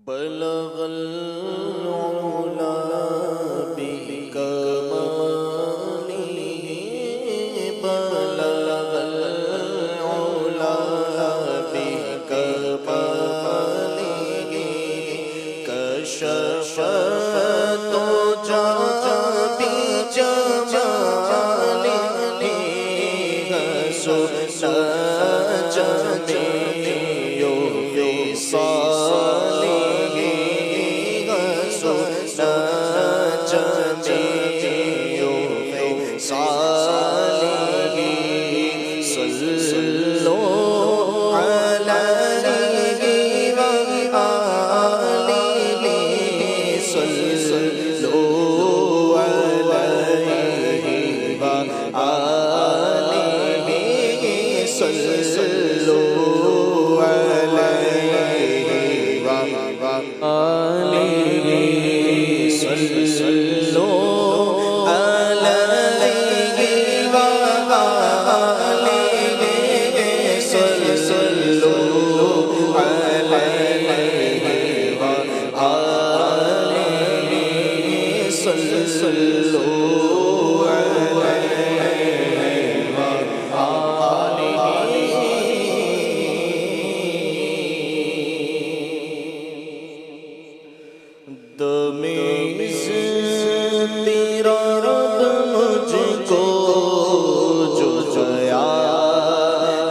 بلغ العلا بكماله بلغ العلا بكماله كشف الدجى بجماله حسن جميع خصاله حسن جميع خصاله صلوا عليه وآله صلوا عليه وآله صلوا عليه وآله صلوا عليه وآله صلوا عليه وآله صلوا عليه دمیز تیرا رب مجھ کو جو جیا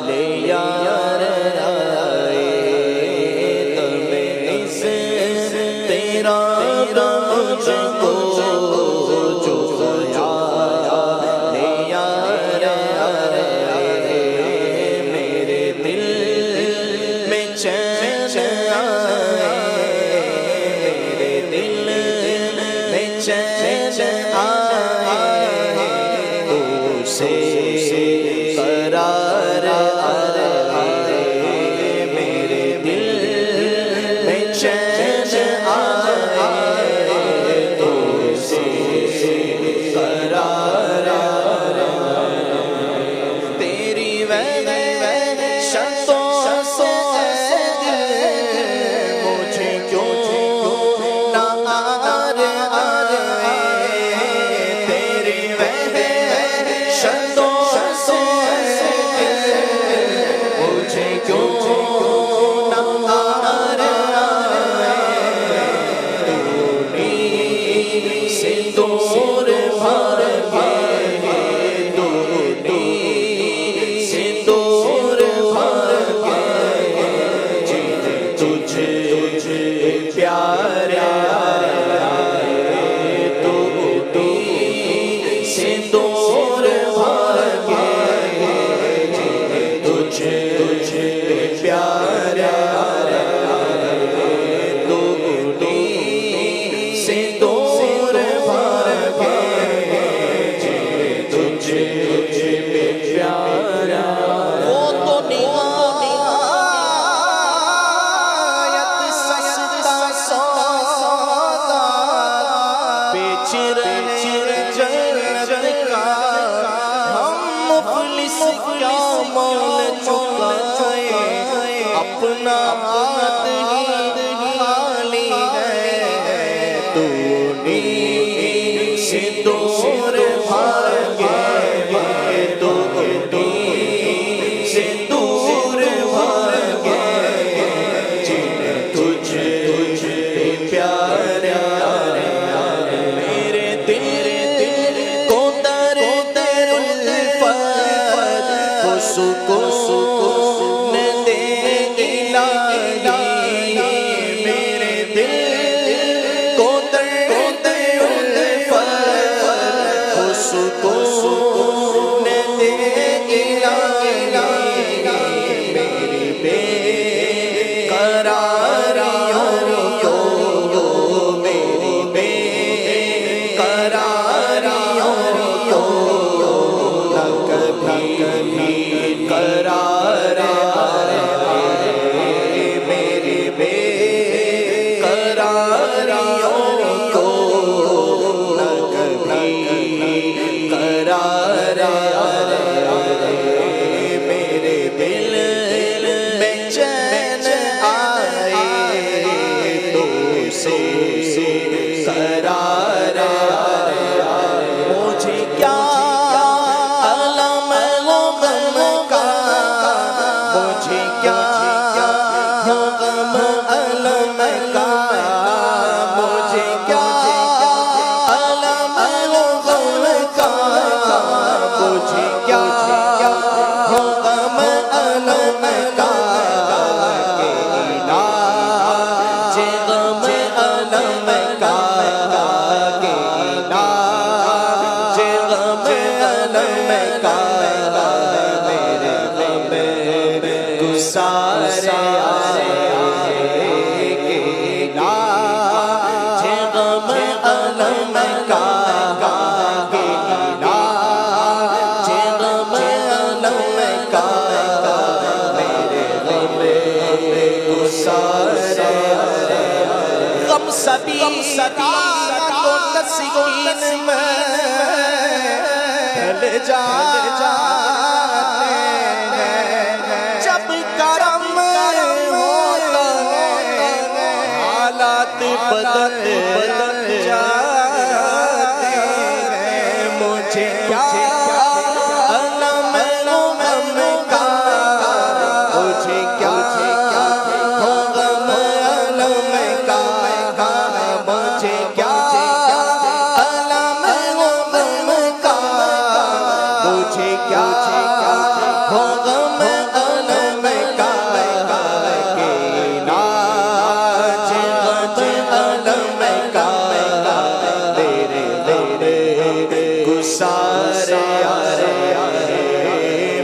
لے یار آئے دمیز تیرا رب مجھ کو جو جیا لے یار آئے میرے دل میں چین آئے چین آئے اسے قرار آئے میرے دل میں چین آئے اسے قرار آئے تیری وحشتوں سے مجھے کیوں نہ سندور بھر کے دونی سندور بھر کے تجھے پیارا دونی سندور بھر کے تجھے پیارا دونی سندور وہ تو نہایت سستا سودا بیچ رہے جنت کا ہم مفلس کیا مول چکائے اپنا ہاتھ ہی خالی ہے تو سندور بھر کے سندور بھر کے تجھے پیارا میرے دل کو درد الفت کو سکون دے الہی میرے دل کو درد الفت علاج غم علم کا علاج غم علم کا میرے غم گسار غم سبھی کو تسکین میں ڈھل جاتے ہیں جب کرم ہوتا ہے حالات بدل جاتے ہیں مجھے کیا علم غم کا مجھے کیا غم علم کا مجھے کیا علم غم کا مجھے کیا غم علم کا کہ علاج غم علم کا میرے گسار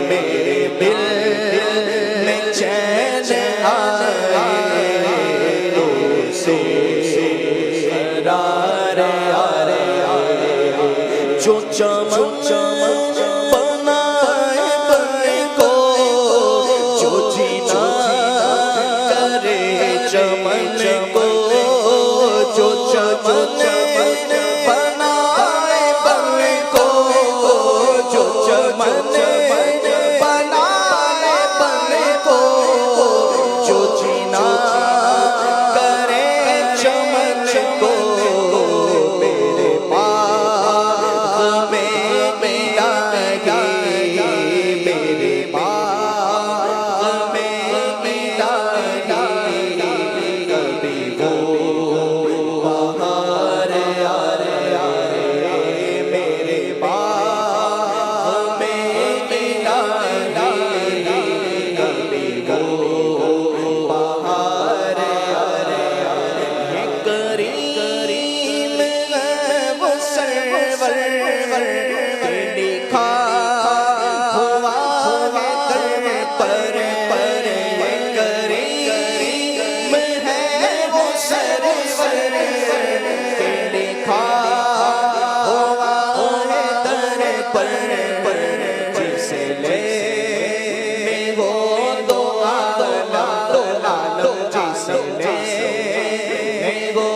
میرے دل میں چین آئے تو سے جو چمن بنائے بنے کو جو جینا کرے چمن کو جو چمن بنائے بنے کو جو چمن بنائے بنے کو جو جینا کرے چمن کو میرے پاس میں ملا گی میرے پاس میں ملا گی کبھی وہ بہار میرے پاس میں ملا گی کبھی وہ بہار کریم ہے وہ سرور لکھا ہوا ہے در پر کریم ہے وہ سرور لکھا ہوا ہے در پر جسے لے وہ دو عالم جسے لے وہ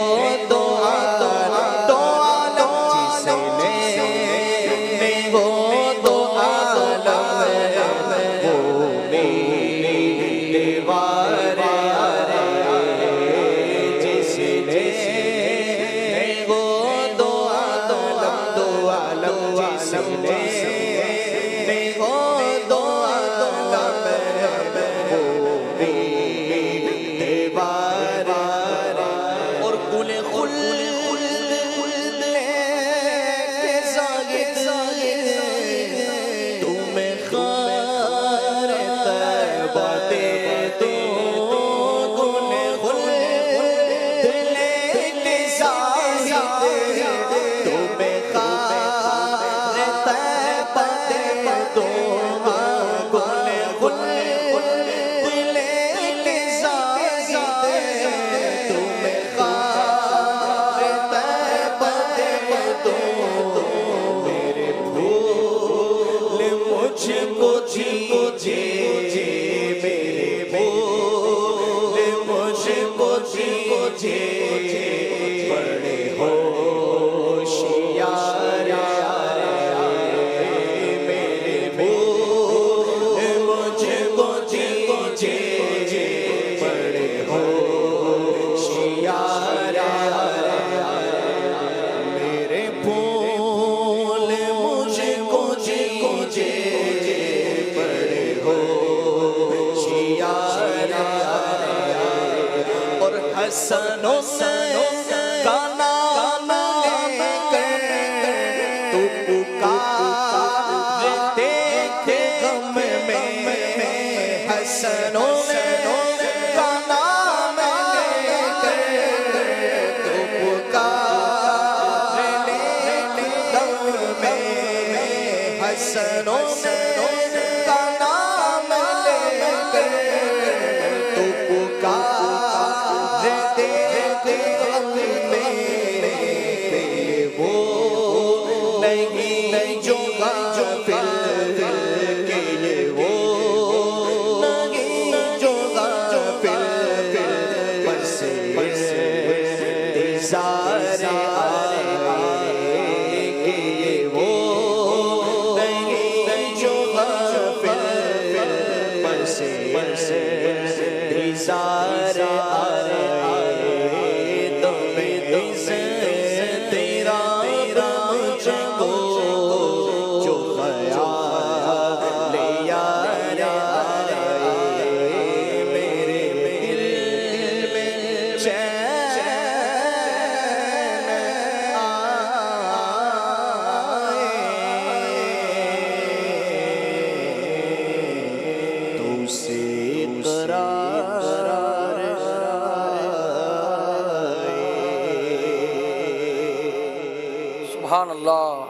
دو عالم جسے لے وہ دو عالم وہ میری دیوار جسے لے وہ دو عالم جسے لے وہ دو عالم وہ میری دیوار اور گل خلد کے زاہد تمہیں خار طیبہ دے دو گل خلد کے زاہد تمہیں خار طیبہ دے دو گل خلد کے زاہد تمہیں خار طیبہ دے دو میرے پھول مجھ کو دیجیے میرے پھول مجھ کو دیجیے بڑے ہوشیار میرے پھول مجھ کو دیجیے بڑے ہوشیار میرے پھول مجھ کو دیجیے بڑے ہوشیار اور حسن و حسین کا نام لے کر تو پکارتے تھے غم میں حسن و حسین کا نام لے کر تو پکارتے تھے غم میں حسن و حسین کا نام لے کر تو پکارتے تھے نظارے آئے کہ یہ وہ نہیں جو غافل پسے نظارے آئے تمہیں سے تیرا مجھ کو جو خیال یار آئے میرے دل میں چین آئے تو سے قرار آئے۔ سبحان اللہ۔